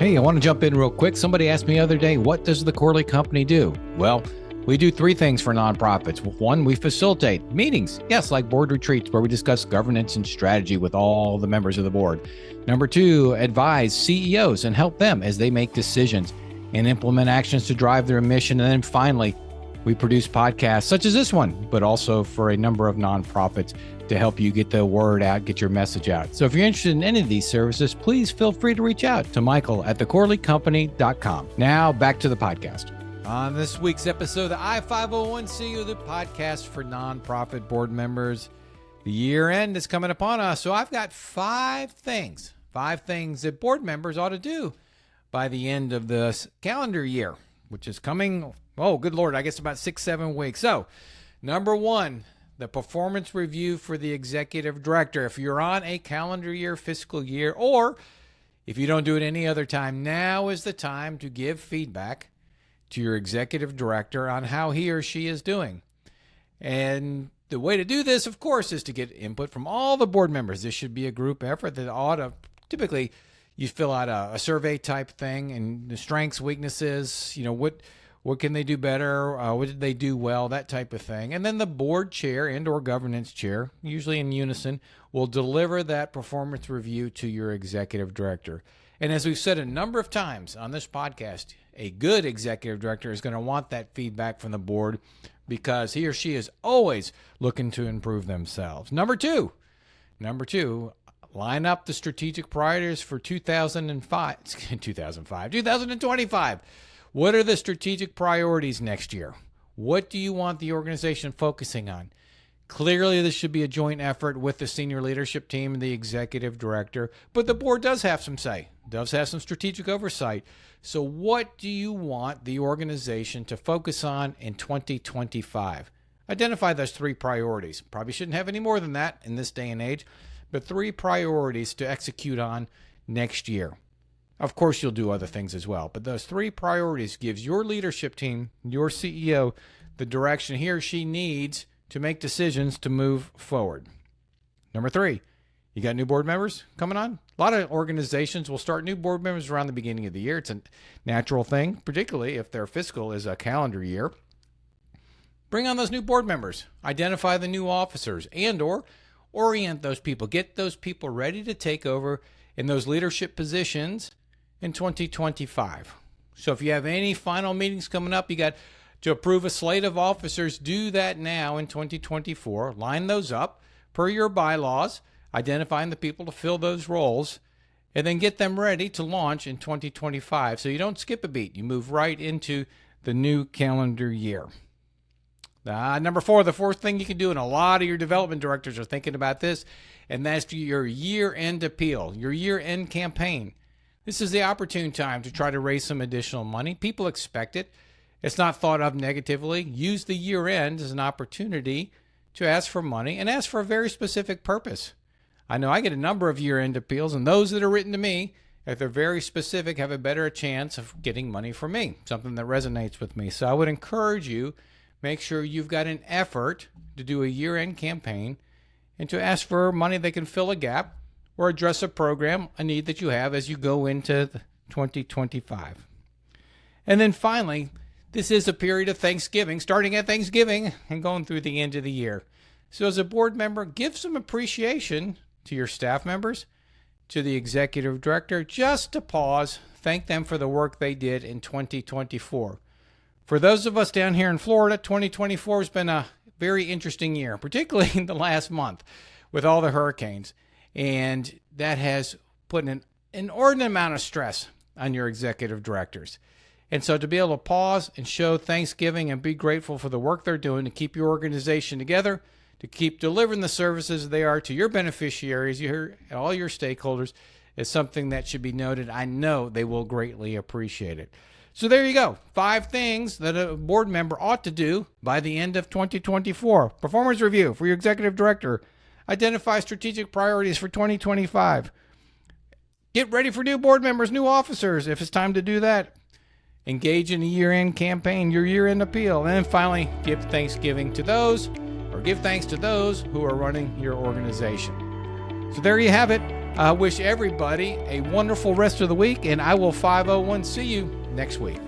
Hey, I want to jump in real quick. Somebody asked me the other day, what does the Corley Company do? Well, we do three things for nonprofits. One, we facilitate meetings. Yes, like board retreats where we discuss governance and strategy with all the members of the board. Number two, advise CEOs and help them as they make decisions and implement actions to drive their mission. And then finally, we produce podcasts such as this one, but also for a number of nonprofits to help you get the word out, get your message out. So if you're interested in any of these services, please feel free to reach out to Michael at thecorleycompany.com. Now back to the podcast. On this week's episode of the I-501c, the podcast for nonprofit board members. The year end is coming upon us, so I've got five things that board members ought to do by the end of this calendar year, which is coming, oh, good Lord, I guess about 6-7 weeks. So, number one, the performance review for the executive director. If you're on a calendar year, fiscal year, or if you don't do it any other time, now is the time to give feedback to your executive director on how he or she is doing. And the way to do this, of course, is to get input from all the board members. This should be a group effort that ought to, typically, you fill out a survey type thing and the strengths, weaknesses, what can they do better? What did they do well? That type of thing. And then the board chair and or governance chair, usually in unison, will deliver that performance review to your executive director. And as we've said a number of times on this podcast, a good executive director is going to want that feedback from the board because he or she is always looking to improve themselves. Number two, line up the strategic priorities for 2025. What are the strategic priorities next year? What do you want the organization focusing on? Clearly, this should be a joint effort with the senior leadership team and the executive director, but the board does have some say, does have some strategic oversight. So what do you want the organization to focus on in 2025? Identify those three priorities. Probably shouldn't have any more than that in this day and age, but three priorities to execute on next year. Of course, you'll do other things as well, but those three priorities gives your leadership team, your CEO, the direction he or she needs to make decisions to move forward. Number three, you got new board members coming on? A lot of organizations will start new board members around the beginning of the year. It's a natural thing, particularly if their fiscal is a calendar year. Bring on those new board members. Identify the new officers and or orient those people. Get those people ready to take over in those leadership positions in 2025. So if you have any final meetings coming up, you got to approve a slate of officers. Do that now in 2024. Line those up per your bylaws, identifying the people to fill those roles, and then get them ready to launch in 2025. So you don't skip a beat. You move right into the new calendar year. Number four, the fourth thing you can do, and a lot of your development directors are thinking about this, and that's your year-end appeal, your year-end campaign. This is the opportune time to try to raise some additional money. People expect it. It's not thought of negatively. Use the year end as an opportunity to ask for money and ask for a very specific purpose. I know I get a number of year end appeals, and those that are written to me, if they're very specific, have a better chance of getting money from me, something that resonates with me. So I would encourage you, make sure you've got an effort to do a year end campaign and to ask for money that can fill a gap or address a program, a need that you have as you go into 2025. And then finally, this is a period of Thanksgiving, starting at Thanksgiving and going through the end of the year. So as a board member, give some appreciation to your staff members, to the executive director, just to pause, thank them for the work they did in 2024. For those of us down here in Florida, 2024 has been a very interesting year, particularly in the last month with all the hurricanes. And that has put an inordinate amount of stress on your executive directors. And so to be able to pause and show thanksgiving and be grateful for the work they're doing to keep your organization together, to keep delivering the services they are to your beneficiaries, all your stakeholders, is something that should be noted. I know they will greatly appreciate it. So there you go. 5 things that a board member ought to do by the end of 2024. Performance review for your executive director. Identify strategic priorities for 2025. Get ready for new board members, new officers, if it's time to do that. Engage in a year-end campaign, your year-end appeal. And then finally, give thanks to those who are running your organization. So there you have it. I wish everybody a wonderful rest of the week, and I will 501 see you next week.